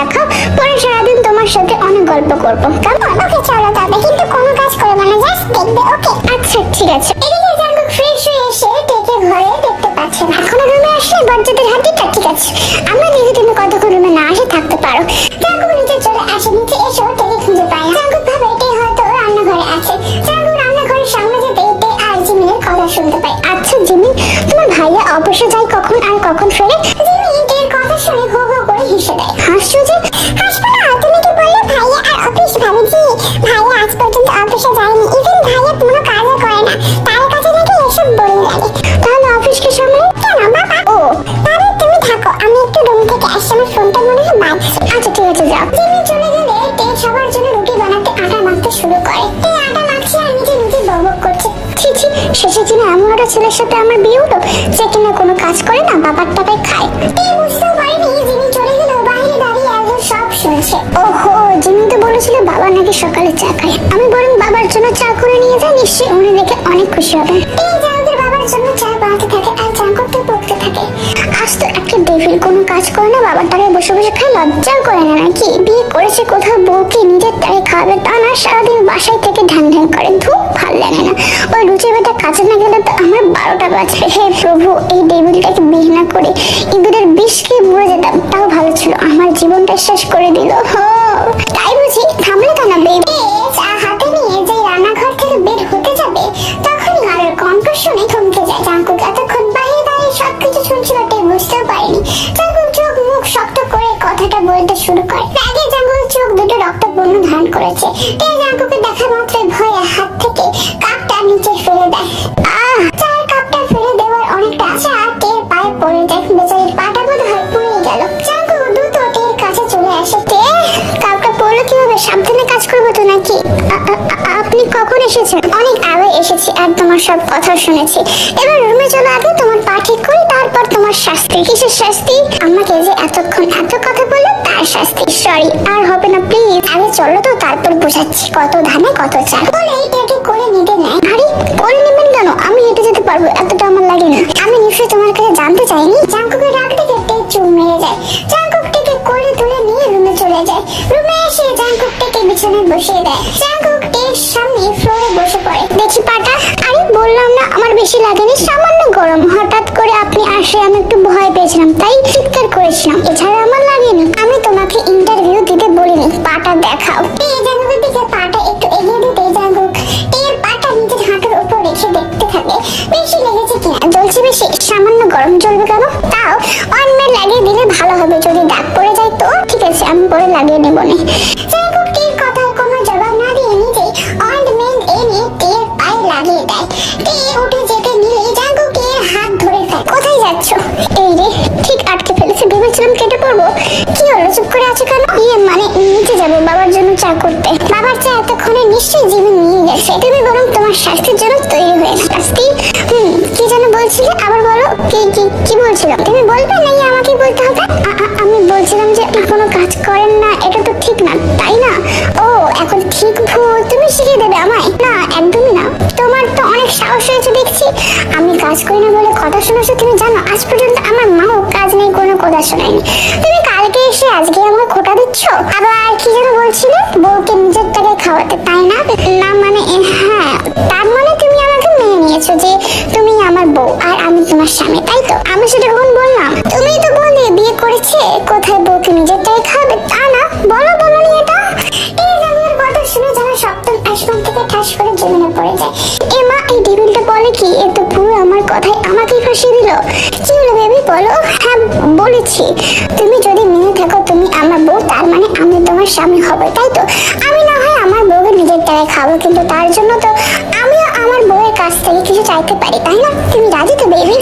দেখাও, পরে সারাদিন তোমার সাথে অনেক গল্প করবো, কেমন? ওকে চলো তবে, কিন্তু কোনো কাজ করবে না, জাস্ট দেখবে, ওকে? আচ্ছা ঠিক আছে। এদিকে জাঙ্কুক ফ্রেশ হয়ে এসে টেকে ঘরে দেখতে পাচ্ছে না, এখনো রুমে আসলে বজ্জাতের হাঁটিটা, ঠিক আছে আমরা দেখি তুমি কতক্ষণ রুমে না আসে থাকতে পারো। জাঙ্কুক নিচে চলে আসে, নিচে এসেও টেকে খুঁজে পায় না। জাঙ্কুক ভাবে টে হয়তো রান্নাঘরে আছে। জাঙ্কুক রান্নাঘরের সামনে যেতে টে আর জিমিনের কথা শুনতে পায়। আচ্ছা জিমি, তোমার ভাইয়া অবশ্য যায় কখন আর কখন ফেরে? জিমি টের কথা শুনে হো হো করে হেসে দেয়। হাসছো যে? হাসবো না, তুমি কি বললে ভাইয়া আর অফিস? ভাবিজি ভাইয়া আজ পর্যন্ত অফিসে যায়নি, ইভেন ভাইয়া কোনো কাজও করে না, তার কাছে নাকি এসব বোরিং লাগে। তাহলে অফিসকে সামনে কেন বাবা? ও তবে তুমি থাকো, আমি একটু রুম থেকে আসছি, আমার ফোনটা মনে হয় বাজছে। আচ্ছা ঠিক আছে যাও। জিমি চলে গেলে টে সবার জন্য রুটি বানাতে আটা মাখতে শুরু করে। টে আটা মাখছে আর নিজে নিজে বকবক করছে। ছি ছি, শেষে কিনা এমন একটা ছেলের সাথে আমার বিয়ে হলো যে কিনা কোনো কাজ করে না, বাবার টাকায় খায়। টে বুঝতেও পারেনি জিমি চলে গেল, বাইরে দাঁড়িয়ে একজন সব শুনছে। ওহো, জিমি তো বলেছিল বাবা নাকি সকালে চা খায়, আমি বরং বাবার জন্য চা করে নিয়ে যাই, নিশ্চয়ই উনি দেখে অনেক খুশি হবেন। টে জাঙ্কুকের বাবার জন্য চা বানাতে থাকে আর জাঙ্কুককে বকতে থাকে। আজ তো একটা ডেভিল, কোনো কাজ করে না, বাবার টাকায় বসে বসে খায়, লজ্জাও করে না নাকি? বিয়ে করেছে কোথাও, বউকে নিজের টাকায় খাওয়াবে, তা না সারাদিন বাসায় থেকে ঢ্যাং ঢ্যাং করে, ধূপ ভাল লাগে না। ওই লুচি বেটা কাজে না গেলে তো আমার 12টা বাজবে। হে প্রভু, এই ডেভিলটাকে বিয়ে না করে ইঁদুরের বিষ খেয়ে মরে যেতাম, তাও ভালো ছিল, আমার জীবনটা শেষ করে দিল। তাই বুঝি? থামলে কেন বেবি? চা হাতে নিয়ে যে রান্নাঘর থেকে বের হতে যাবে তখন ঘরের কণ্ঠ শুনে থমকে যায়। জাঙ্কুক এতক্ষণ বাইরে দাঁড়িয়ে সবকিছু শুনছিল, টে বুঝতেও পারেনি। জাঙ্কুক চোখ মুখ শক্ত করে কথাটা বলতে শুরু করে। রাগে জাঙ্কুকের চোখ দুটো রক্তবর্ণ ধারণ করেছে। টে জাঙ্কুকে দেখা মাত্রই ভয়ে হাত থেকে কাপটা নিচে ফেলে দেয়। চায়ের কাপটা ফেলে দেওয়ার অনেকটা চা টের পায়ে পড়ে যায়, বেচারির পাটা বোধ হয় পুড়ে গেল। জাঙ্কুক দ্রুত টের কাছে চলে আসে। টে, কাপটা পড়লো কিভাবে? সাবধানে কাজ করবো তো নাকি? আপনি কখন এসেছেন? অনেক আগে এসেছি আর তোমার সব কথা শুনেছি, এবার রুমে চলো, আগে তোমার পা ঠিক করি, তারপর তোমার শাস্তি। কিসের শাস্তি? আমাকে যে এতক্ষণ এত কথা বললো তার শাস্তি। সরি, আর হবে না প্লিজ, আগে চলো তো, তারপর বোঝাচ্ছি কত ধানে কত চাল। বলে এটাকে করে নিতে নেয়। আরে করে নেবেন কেন? আমি হেঁটে যেতে পারবো, এতটা আমার লাগে না। আমি নিশ্চয়ই তোমার কাছে জানতে চাইনি। জাঙ্কুকের রাগ থেকে টে চুপ মেরে যায়। জাঙ্কুক টেকে কোলে তুলে নিয়ে রুমে চলে যায়। রুমে এসে জাঙ্কুক টেকে বিছানায় বসিয়ে দেয়। জাঙ্কুক টের সামনে ফ্লোরে বসে পড়ে। দেখি পাটা। আরে বললাম না আমার বেশি লাগেনি, সামান্য গরম, হঠাৎ করে আপনি আসে আমি একটু ভয় পেয়েছিলাম, তাই চিৎকার করেছিলাম, এছাড়া আমার লাগেনি। আমি তোমাকে ইন্টারভিউ দিতে বলিনি, পাটা দেখাও। এই জাঙ্কুকের দিকে পাটা একটু এগিয়ে দিতে জাঙ্কুক টের পাটা নিজের হাঁটুর উপর রেখে দেখতে থাকে বেশি লেগেছে কিনা। জ্বলছে বেশি? সামান্য গরম জ্বলবে কেন? তাও অয়েন্টমেন্ট লাগিয়ে দিলে ভালো হবে, যদি দাগ পড়ে যায় তো। ঠিক আছে, আমি পরে লাগিয়ে নেব না। জাঙ্কুক টের কথার কোনো জবাব না দিয়ে নিজেই অয়েন্টমেন্ট এনে টের পায়ে লাগিয়ে দেয়। টে উঠে যেতে নিলে জাঙ্কুক টের হাত ধরে ফেলে। কোথায় যাচ্ছ? এই রে, ঠিক আটকে ফেলেছে, ভেবেছিলাম কেটে পড়বো। কি হলো, চুপ করে আছো কেন? মানে নিচে যাবো বাবার জন্য চা করতে। বাবার চা এতক্ষণে নিশ্চয়ই জিমি নিয়ে গেছে। তুমি বরং তোমার শাস্তির জন্য তৈরি হয়ে না। শাস্তি? কি যেন বলছিলে, আবার বলো। কি বলছিলাম? তুমি বলবে নাকি আমাকে বলতে হবে? আমি বলছিলাম যে আপনি কোনো কাজ করেন না, এটা তো ঠিক না, তাই না? ও, এখন ঠিক ভুল তুমি শিখিয়ে দেবে আমায়? না, একদমই না। তোমার তো অনেক সাহস হয়েছে দেখছি। আমি কাজ করি না বলে কথা শোনাছো? তুমি জানো আজ পর্যন্ত আমার মাও কাজ নেই কোনো কথা শোনায়নি। তুমি কালকে এসে আজকে আমাকে খোটা দিচ্ছ। আবার কি যেন বলছিলে, বউকে নিজের টাকায় খাওয়াতে, তাই না? না মানে হ্যাঁ, তার মানে তুমি আমাকে মেনে নিয়েছো যে তুমি আমার বউ আর আমি তোমার স্বামী, তাই তো? আমি সেটা কখন বললাম? তুমি তো বললে বিয়ে করেছে, কোথায় বউকে নিজের টাকায় খাওয়াবে, তা না? বলনি এটা? এই জাঙ্কুকের কথা শুনে যেন সপ্তম আসমান থেকে ঠাস করে জমিনে পড়ে যায়। মা, এই ডেভিলটা বলে কি? এ তো পুরো আমার কথায় আমাকেই ফাঁসিয়ে দিল। কি হলো বেবি বলো? হ্যাঁ বলেছি, তুমি যদি মেনে থাকো তুমি আমার বউ, তার মানে আমি তোমার স্বামী হবে, তাই তো? আমি না হয় আমার বউকে নিজের টাকায় খাবো, কিন্তু তার জন্য তো আমিও আমার বউয়ের কাছ থেকে কিছু চাইতে পারি, তাই না? তুমি রাজি তো বেবি?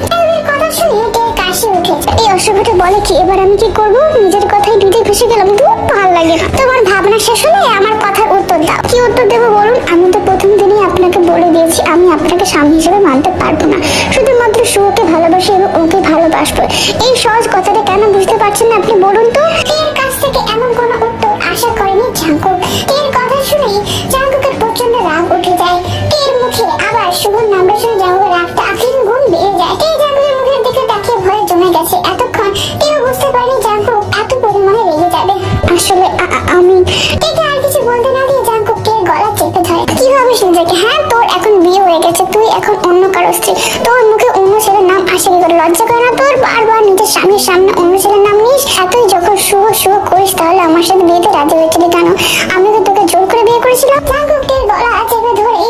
কথা শুনে টের কাশি উঠেছে। এই অসভ্যটা বলে কি? এবার আমি কি করবো? নিজের কথাই দুধে ফেসে গেলাম, খুব ভালো লাগে না। তোমার ভাবনা শেষ হলে আমার কথার উত্তর দাও। কি উত্তর দেবো বলুন? আমি তো প্রথম দিনই আপনাকে বলে দিয়েছি আমি আপনাকে স্বামী হিসেবে মানতে পারবো না, শুধুমাত্র শুভকে ভালোবাসি এবং ওকে ভালোবাসবো। এই সহজ কথাটা কেন বুঝতে পারছেন না আপনি বলুন তো? এর কাছ থেকে এমন কোনো উত্তর আশা করেনি জাঙ্কুক। এর কথা শুনেই জাঙ্কুকের প্রচন্ড রাগ উঠে যায়। এর মুখে আবার শুভর নামটা শুনে জাঙ্কুকের রাগটা 3 গুণ বেড়ে যায়। এই জাঙ্কুকের মুখের দিকে তাকিয়ে ভয়ে জমে গেছে। এতক্ষণ কেউ বুঝতে পারেনি জাঙ্কুক এত পরিমাণে রেগে যাবে। বিয়ে হয়ে গেছে, তুই এখন অন্য কারো স্ত্রী, তোর মুখে অন্য ছেলের নাম আসে কি করে? লজ্জা করে না তোর? বারবার নিজের স্বামীর সামনে অন্য ছেলের নাম নিস। এতই যখন শুভ শুভ করিস তাহলে আমার সাথে বিয়েতে রাজি হয়েছিলি কেন? আমি তো তোকে জোর করে বিয়ে করেছিলাম। জাঙ্কুকের গলা চেপে ধরে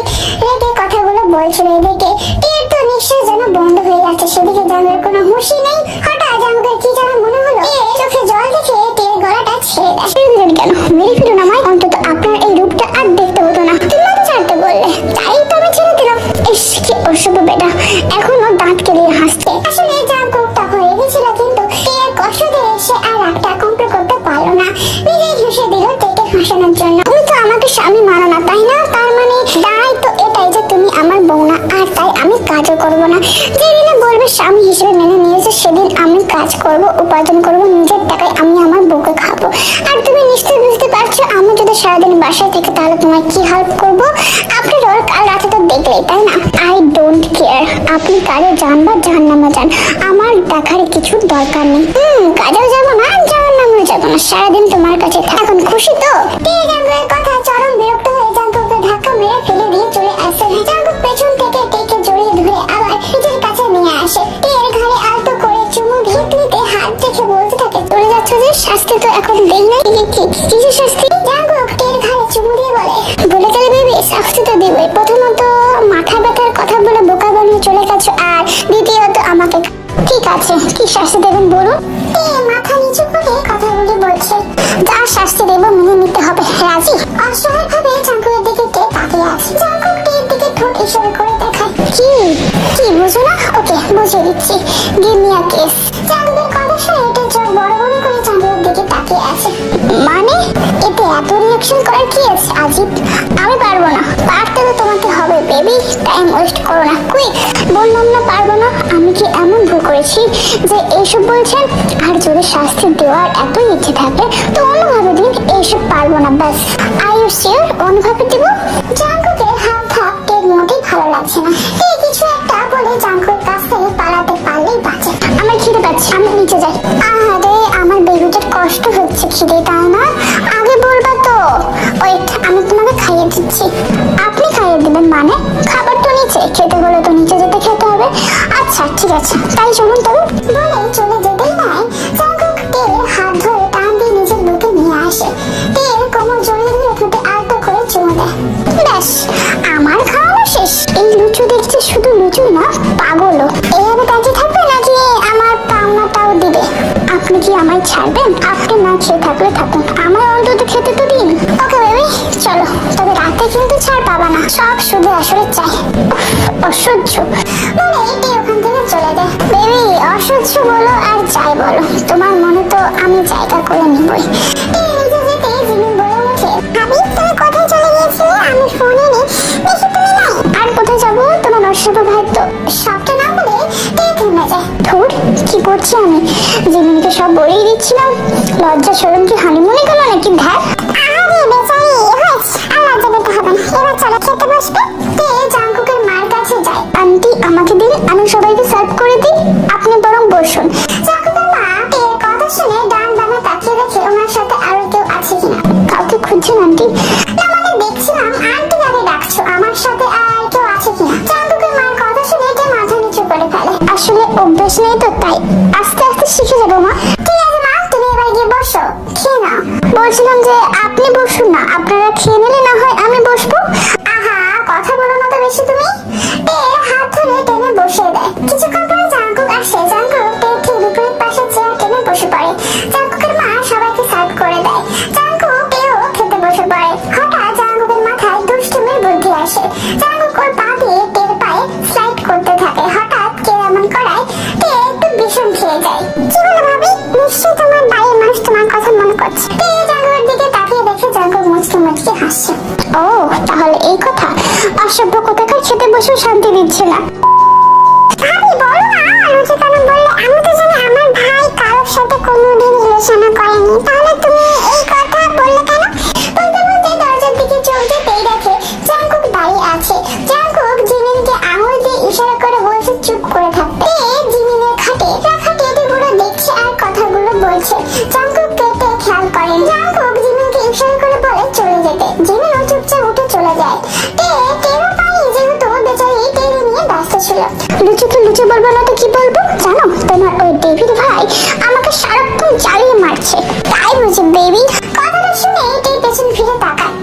রেগে কথাগুলো বলছিল। এদিকে টের তো নিঃশ্বাস যেন বন্ধ হয়ে যাচ্ছে, সেদিকে জাঙ্কুকের কোনো হুঁশই নেই। হঠাৎ জাঙ্কুকের কি যেন মনে হলো, চোখে জল দেখে টের গলাটা ছেড়ে দেয়। কেন মেরে ফেলো না আমায়, অন্তত আপনার এই রূপটা আর দেখতে হতো না। তুমি তো ছাড়তে বললে, তাই তো আমি ছেড়ে দিলাম। ইস কি অসভ্য বেটা, এখনো দাঁত কেলিয়ে হাসছে। আসলে জাঙ্কুক তখন রেগেছিল, কিন্তু টের কষ্ট দিয়ে সে আর রাগটা কন্ট্রোল করতে পারলো না। নিজেই হেসে দিল টেকে হাসানোর জন্য। তুমি তো আমাকে স্বামী মানো না তাই না? তার মানে দাঁড়াই তো এটাই যে তুমি আমার বউ না, আর তাই আমি কাজও করবো না। যেদিনে বলবে স্বামী হিসেবে মেনে নিয়েছে, সেদিন আমি কাজ করব, উপার্জন করব, নিজের টাকায় আমি আমার বউকে খাবো। আর তুমি নিশ্চয়ই বুঝতে পারছো আমি যদি সারাদিন বাসায় থেকে তাহলে তোমার কি হেল্প করবো? আপনার ওর কাল রাতে তো দেখলেই তাই না? আই ডোন্ট কেয়ার আপনি কাজে যান বা জাহান্নামে যান, আমার দেখার কিছু দরকার নেই। কাজেও যাবো না, জাহান্নামেও যাবো না, সারাদিন তোমার কাছে এখন খুশি তো? জাঙ্কুকের কথা চরম বিরক্ত হয়ে জাঙ্কুককে ধাক্কা মেরে ফেলে দিয়ে চলে আসে। জাঙ্কুক পেছন থেকে টেকে জড়িয়ে ধরে আবার নিজের কাছে নিয়ে আসে। টের ঘাড়ে আলতো করে চুমু দিয়ে নিতে হাত রেখে বলতে থাকে, চলে যাচ্ছ যে? শাস্তি তো এখন দেই না। কিসের শাস্তি? জাঙ্কুক টের ঘাড়ে চুমু দিয়ে বলে গেলে বেবি শাস্তি তো দিবই। প্রথমত মাথা ব্যথার কথা বলে বোকা বানিয়ে চলে গেছো, আর দ্বিতীয়ত আমাকে। ঠিক আছে, কি শাস্তি দেবেন বলুন? মাথা নিচু করে কথাগুলি বলছে। যা শাস্তি দেবো মেনে নিতে হবে, রাজি? অসহায় ভাবে জাঙ্কুকের দিকে টের তাকিয়ে আছে। জাঙ্কুক টের দিকে ঠোঁট ইশারা করে দেখায়। কি বুঝো না? ওকে বুঝিয়ে দিচ্ছি, গিভ মি আ কিস। জাঙ্কুকের কথা শুনে টের চোখ বড় বড় করে জাঙ্কুকের দিকে তাকিয়ে আছে। মানে এতে এত রিঅ্যাকশন করার কি আছে? আজিব, আমি পারবো না। পারতে তো তোমাকে হবে বেবি, টাইম ওয়েস্ট করো না, কুইক। বললাম না পারবো না। আমি কি এমন ভুল করেছি যে এইসব বলছেন? আর যদি শাস্তি দেওয়ার এত ইচ্ছে থাকে তো অন্যভাবে দিন, এইসব পারবো না ব্যাস। আর ইউ শিওর অন্যভাবে দিব? জাঙ্কুকের হাত ধাপ টের মোটেই ভালো লাগছে না। এই কিছু একটা বলে জাঙ্কুকের কাছ থেকে পালাতে পারলেই বাঁচে। আমার খিদে পাচ্ছে, আমি নিচে যাই। আরে আমার বেবিটার কষ্ট হচ্ছে, খিদে তাই না? আগে বলবা তো। ওয়েট, আমি তোমাকে খাইয়ে দিচ্ছি। আপনি খাইয়ে দিবেন মানে? খাবার তো নিচে, খেতে হলে তো নিচে যেতে খেতে হবে। আচ্ছা ঠিক আছে, তাই চলুন তবে। বলে চলে যেতেই নাই জাঙ্কুক টের হাত ধরে টান দিয়ে নিজের বুকে নিয়ে আসে। টের কোমর জড়িয়ে ধরে ঠোঁটে আলতো করে চুমু দেয়। ব্যাস, আমার খাওয়া শেষ। এই লুচু দেখছি শুধু লুচু না, পাগলও। এইভাবে দাঁড়িয়ে থাকবে নাকি আমার পাওনাটাও দিবে? আপনি কি আমায় ছাড়বেন? আপনি না খেয়ে থাকলে থাকুন, আমার অন্তত খেতে তো দিন। ওকে বেবি চলো, তবে রাতে কিন্তু ছাড় পাবা না, সব শুধু আসলে চাই। অসহ্য বলে এটি ওখান থেকে চলে যায়। বেবি অসহ্য বলো আর যাই বলো, তোমার মনে তো আমি জায়গা করে নিবই। নিজে যেতে জিমি বলে ওঠে, ভাবি তুমি কোথায় চলে গিয়েছিলে? আমি ফোনে নেই, দেখি তুমি নাই। আর কোথায় যাবো? তোমার অসভ্য ভাই তো। সবটা না বলে থেমে যায়। ধুর, কি করছি আমি? জিমিকে সব বলেই দিচ্ছিলাম। লজ্জা শরম কি হানিমুনে গেল নাকি? ধ্যাত, আরে বেচারি হয়েছে, আর লজ্জা পেতে হবে না। এবার চলো খেতে বসবে। জাঙ্কুকের মার কাছে যায়। আন্টি আমাকে দিন, আমি সবাইকে সার্ভ করে দিই, আপনি বরং বসুন। জাঙ্কুকের মা টের কথা শুনে ডান বামে তাকিয়ে দেখে ওনার সাথে আরো কেউ আছে কিনা। কাউকে খুঁজছেন আন্টি? না মানে দেখছিলাম আন্টি কাকে ডাকছো, আমার সাথে আর কেউ আছে কিনা। জাঙ্কুকের মার কথা শুনে টের মাথা নিচু করে ফেলে। আসলে অভ্যেস নেই তো তাই, আস্তে আস্তে শিখে যাবো মা। ঠিক আছে মা, তুমি এবার গিয়ে বসো, খেয়ে নাও। বলছিলাম যে আপনি বসুন না, আপনারা খেয়ে নিলে না হয় আমি বসবো। আহা কথা বলো না তো বেশি তুমি। টের হাত ধরে টেনে বসিয়ে দেয়। কিছুক্ষণ পরে জাঙ্কুক আসে। জাঙ্কুক টের ঠিক বিপরীত পাশে চেয়ার টেনে বসে পড়ে। জাঙ্কুকের মা সবাইকে সার্ভ করে দেয়। জাঙ্কুক টেও খেতে বসে পড়ে। হঠাৎ জাঙ্কুকের মাথায় দুষ্টুমির বুদ্ধি আসে। জাঙ্কুক ওর পা দিয়ে টের পায়ে স্লাইড করতে থাকে। হঠাৎ কেউ এমন করায় টের একটু ভীষণ খেয়ে যায়। কি বলো ভাবি? নিশ্চয়ই তোমার বাড়ির মানুষ তোমার কথা মনে করছে। টের জাঙ্কুকের দিকে তাকিয়ে দেখে জাঙ্কুক মুচকি মুচকি হাসছে। ও তাহলে এই কথা। অসভ্য কোথাকার খেতে বসেও শান্তি দিচ্ছে না। ভাবি বলো না, লুচি কেন বললে? আমি তো জানি আমার ভাই কারোর সাথে কোনোদিন রিলেশন করেনি, তাহলে তুমি এই কথা বললে কেন? বলতে বলতে দরজার দিকে চোখ যেতেই দেখে জাঙ্কুক দাঁড়িয়ে আছে। জাঙ্কুক জিমিনকে আঙুল দিয়ে ইশারা করে বলছে চুপ করে থাকতে। জিমিনের খাটে রাখা টেবিলগুলো দেখছে আর কথাগুলো বলছে। জাঙ্কুক কেটে খেয়াল করেন। জাঙ্কুক জিমিনকে ইশারা করে বলে চলে যেতে। জিমিনও চুপচাপ উঠে চলে যায়। টেরও পায় যেহেতু লুচুকে লুচু বলবো না তো কি বলবো জানো? তোমার ওই ডেভিড ভাই আমাকে সারাক্ষণ জ্বালিয়ে মারছে। তাই বুঝি বেবি? কথাটা শুনে টের পেছন ফিরে তাকায়।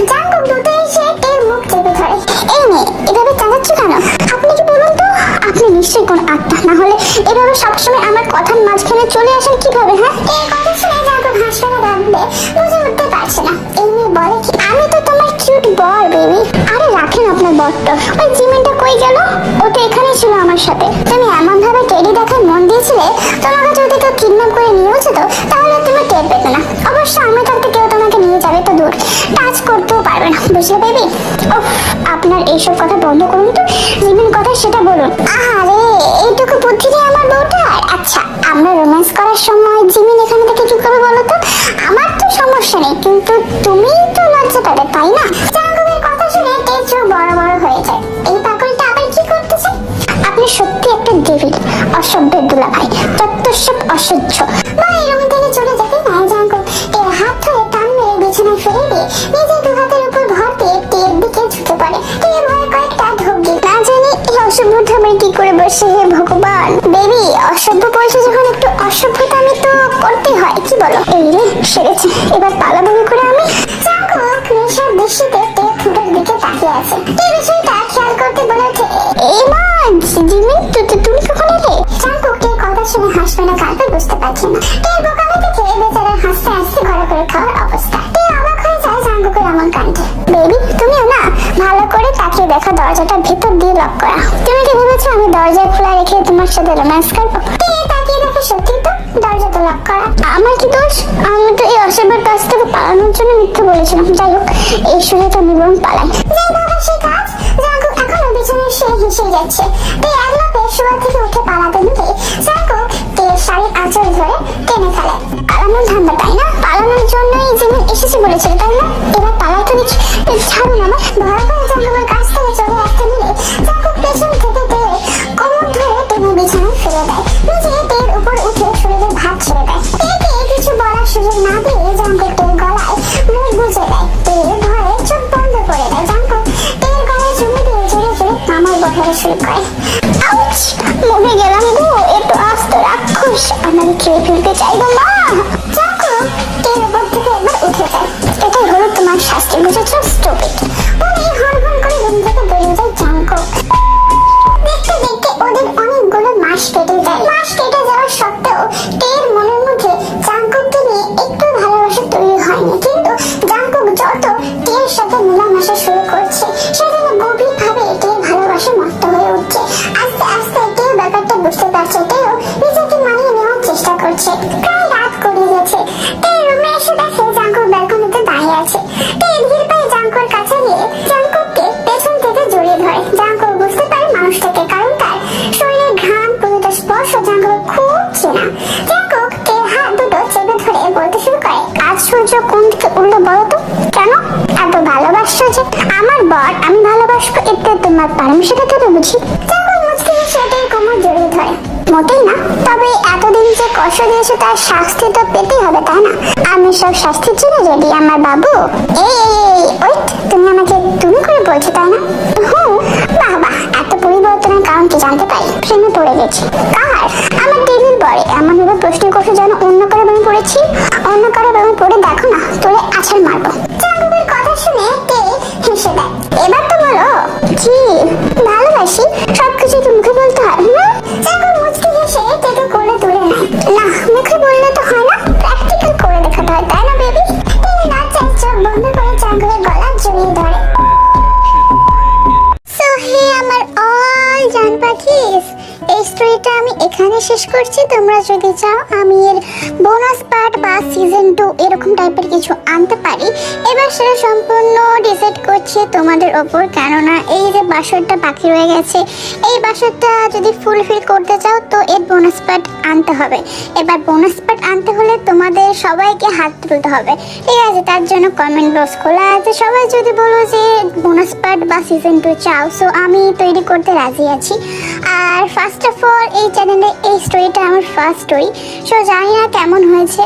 জাঙ্কুক দ্রুত এসে টের মুখ চেপে ধরে। এই মেয়ে, এভাবে চালাচ্ছ কেন? আপনি কি বলুন তো? আপনি নিশ্চয়ই কোন আত্মা, না হলে এভাবে সবসময় আমার কথার মাঝখানে চলে আসেন কিভাবে? হ্যাঁ, এই কথা শুনে জাঙ্কুক হাসতে লাগবে, বুঝে উঠতে পারছে না। এই মেয়ে বলে কি, আমি তো তোমার কিউট বর বেবি। আরে রাখেন আপনার বরটা, ওই জিমিনটা কই গেল? ও তো এখানেই ছিল আমার সাথে। তুমি এমন ভাবে টেডি দেখায় মন দিয়েছিলে, তোমাকে যদি কেউ কিডন্যাপ করে নিয়ে যেত তাহলে তুমি টের পেতে না। অবশ্য আমি থাকতে কেউ তোমাকে নিয়ে যাবে তো দূর, টাচ করতেও পারবে না, বুঝলে বেবি? ওহ, আপনার এইসব কথা বন্ধ করুন তো, জিমিন কথা সেটা বলুন। আরে এইটুকু বুদ্ধি নেই আমার বউটার। আচ্ছা, আমরা রোম্যান্স করার সময় জিমিন এখানে থেকে কি করবে বলো তো? আমার তো সমস্যা নেই, কিন্তু তুমি তো লজ্জা পাবে, তাই না? জাঙ্কুকের কথা শুনে টের চোখ বড় বড় হয়ে যায়। এই পাগলটা আবার কি করতেছে? আপনি সত্যি একটা ডেভিল, অসভ্যের দুলাভাই, তত্ত্বসব অসহ্য। এই রুম থেকে চলে যেতে নাই জাঙ্কুক এর হাত ধরে টান মেরে বিছানায় ফেলে দিয়ে নিজের দু হাতের উপর ভর দিয়ে টের দিকে ঝুঁকে পড়ে। টের ভয়ে কয়েকটা ঢোক দিয়ে না জানি এই অসভ্যটা আমি কি করে বসে। হে ভগবান, বেবি অসভ্য বলছে যখন একটু অসভ্যতা আমি তো করতে হয়, কি বলো? এই রে সেরেছে, এবার পালাবো করে আমি। জাঙ্কুক নেশার দৃষ্টিতে টের ঠোঁটের দিকে তাকিয়ে আছে। টের বিষয়টা খেয়াল করতে বলেছে, এই মা জিমি, তুমি কখন এলে? জাঙ্কুক টের কথা শুনে হাসবে না কাঁদবে বুঝতে পারছে না। টের বোকামি দেখে বেচারা হাসতে হাসতে ঘরে করে খাওয়ার অবস্থা। টের অবাক হয়ে যায় জাঙ্কুকের এমন কাণ্ডে। বেবি তুমিও না, ভালো করে তাকিয়ে দেখো দরজাটা ভেতর দিয়ে লক করা। তুমি কি ভেবেছো আমি দরজা খোলা রেখে তোমার সাথে রোম্যান্স করবো? টের তাকিয়ে দেখে সত্যি তো দরজা তো লক করা। আমার কি দোষ? আমি তো এই অসভ্যের কাছ থেকে পালানোর জন্য মিথ্যে বলেছিলাম। যাই হোক, এই সুযোগটা আমি বরং পালাই। যেই ভাবে সে কাজ, জাঙ্কুক এখনো বিছানায় শুয়ে হেসে যাচ্ছে। টের এক লাফে শোয়া থেকে উঠে পালাতে নিতে জাঙ্কুক টের শাড়ির আঁচল ধরে টেনে ফেলে। পালানোর ধান্দা, তাই না? পালানোর জন্যই জিমিন এসেছে বলেছিল, তাই না? এবার পালাই তো দিচ্ছি, ছাড়ুন আমার। ভয় করে জাঙ্কুকের কাছ থেকে চলে আসতে নিলে জাঙ্কুক পেছন থেকে টের কোমর ধরে টেনে বিছানায় ফেলে দেয়। নিজে টের উপর উঠে শরীরের ভাত ছেড়ে দেয়। টেরকে কিছু বলার সুযোগ না দিয়ে জাঙ্কুক টের গলায় মুখ গুজে দেয়। টের ভয়ে চোখ বন্ধ করে দেয়। জাঙ্কুক টের গলায় চুমু দিয়ে জোরে জোরে কামড় বসাতে শুরু করে। আউচ! মরে গেলাম গো, একটু আস্ত রাক্ষস আমাকে খেয়ে ফেলতে চাইবো মা। জাঙ্কুক টের উপর থেকে একবার উঠে যায়। এটাই হলো তোমার শাস্তি, বুঝেছো? স্টুপিড বলে হনহন করে রুম থেকে বেরিয়ে যায় জাঙ্কুক। দেখতে দেখতে ওদের অনেকগুলো মাস কেটে যায়। মাস কেটে যাওয়ার সত্ত্বেও টের মনের মধ্যে জাঙ্কুককে নিয়ে একটু ভালোবাসা তৈরি হয়নি। কিন্তু জাঙ্কুক যত টের সাথে মেলামেশা শুরু করছে, সেজন্য গভীর ভাবে টের ভালোবাসা মত্ত হয়ে উঠছে। আস্তে আস্তে টের ব্যাপারটা বুঝতে পারছে। টেরও নিজেকে মানিয়ে নেওয়ার চেষ্টা করছে। প্রায় রাত গড়িয়ে গেছে। টের রুমে এসে দেখে জাঙ্কুক ব্যালকনিতে দাঁড়িয়ে আছে। টের ধীর পায়ে জাঙ্কুর কাছে গিয়ে জাঙ্কুককে পেছন থেকে জড়িয়ে ধরে। জাঙ্কুক বুঝতে পারে মানুষটাকে, কারণ তার শরীরের ঘ্রাণ প্রতিটা স্পর্শ জাঙ্কুক খুব চেনা। জাঙ্কুক টের হাত দুটো চেপে ধরে বলতে শুরু করে, আজ সূর্য কোন দিকে উঠলো বলো তো? কেন এত ভালোবাসছো যে আমার বর? আমি ভালোবাসবো এতে তোমার পারমিশন দেবে বুঝি? জাঙ্কুক মুচকি হেসে টের কোমর জড়িয়ে ধরে। মোটেই না, তবে এতদিন যে কষ্ট দিয়েছো তার শাস্তি তো পেতেই হবে, তাই না? আমি সব শাস্তির জন্য রেডি আমার বাবু। এই ওয়েট, তুমি আমাকে তুমি করে বলছো, তাই না? হুম, বাহ বাহ, এত পরিবর্তনের কারণ কি জানতে পারি? প্রেমে পড়ে গেছি। কার? আমার টেবিল বরে এমন ভাবে প্রশ্ন করছো যেন অন্য কারো প্রেমে পড়েছি। অন্য কারো প্রেমে পড়ে দেখো না, তোরে আছাড় মারবো। জাঙ্কুকের কথা শুনে তে হেসে দেয়। এবার তো বলো কি ভালোবাসি, সবকিছু কি মুখে বলতে হয় না? জাঙ্কুক মুচকি হেসে টেকে কোলে তুলে নেয়। না, মুখে বললে তো হয় না, প্র্যাকটিক্যাল করে দেখাতে হয়, তাই না বেবি? টেনে লজ্জায় চোখ বন্ধ করে জাঙ্কুকের গলা জড়িয়ে ধরে। সো হে আমার অল জান পাখিস, এই স্টোরিটা আমি এখানে শেষ করছি। তোমরা যদি চাও আমি এর বোনাস পার্ট বা সিজন 2 এরকম টাইপের কিছু আনতে পারি, এবার সেটা সম্পূর্ণ ডিসাইড করছি তোমাদের ওপর। কেননা এই যে বাসরটা বাকি রয়ে গেছে, এই বাসরটা যদি ফুলফিল করতে চাও তো এর বোনাস পার্ট আনতে হবে। এবার বোনাস পার্ট আনতে হলে তোমাদের সবাইকে হাত তুলতে হবে, ঠিক আছে? তার জন্য কমেন্ট বক্স খোলা আছে। সবাই যদি বলো যে বোনাস পার্ট বা সিজন 2 চাও, সো আমি তৈরি করতে রাজি আছি। আর ফার্স্ট অফ অল এই চ্যানেলে এই স্টোরিটা আমার ফার্স্ট স্টোরি, সো জানি না কেমন হয়েছে।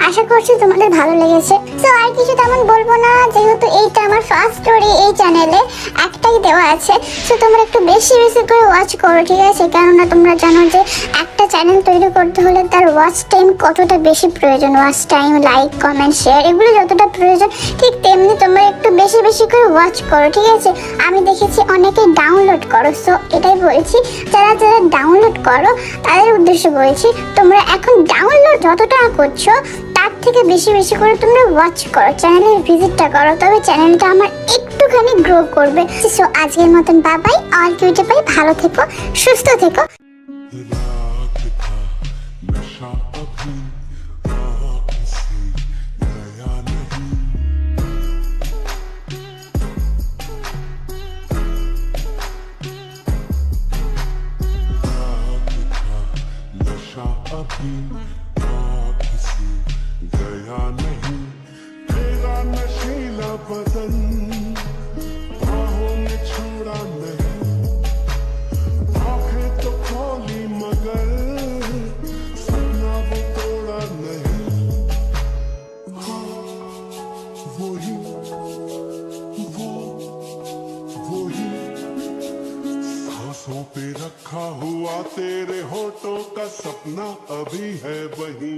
আশা করছি তোমাদের ভালো লেগেছে। তো আর কিছু তেমন বলবো না, যেহেতু এইটা আমার ফার্স্ট স্টোরি, এই চ্যানেলে একটাই দেওয়া আছে। তো তোমরা একটু বেশি বেশি করে ওয়াচ করো, ঠিক আছে? কেননা তোমরা জানো যে একটা চ্যানেল তৈরি করতে হলে তার ওয়াচ টাইম কতটা বেশি প্রয়োজন। Watch time, like, comment, share এগুলো যতটা প্রয়োজন, ঠিক তেমনি তোমরা একটু বেশি বেশি করে ওয়াচ করো, ঠিক আছে? আমি দেখেছি অনেকে ডাউনলোড করো, সো এটাই বলছি, যারা যারা ডাউনলোড করো তাদের উদ্দেশ্যে বলছি, তোমরা এখন ডাউনলোড যতটা করছো তার থেকে বেশি বেশি করে তোমরা ওয়াচ করো, চ্যানেলের ভিজিটটা করো, তবে চ্যানেলটা আমার একটুখানি গ্রো করবে। সো আজকের মতন বাবাই, আর কিউটে পাই, ভালো থেকো, সুস্থ থেকো। गया नहीं तेरा नशीला बदन, बाहों में छोड़ा नहीं, आंखें तो खोली मगर सपना वो तोड़ा नहीं। हाँ, वही वही सांसों पे रखा हुआ तेरे होठों का सपना अभी है वही।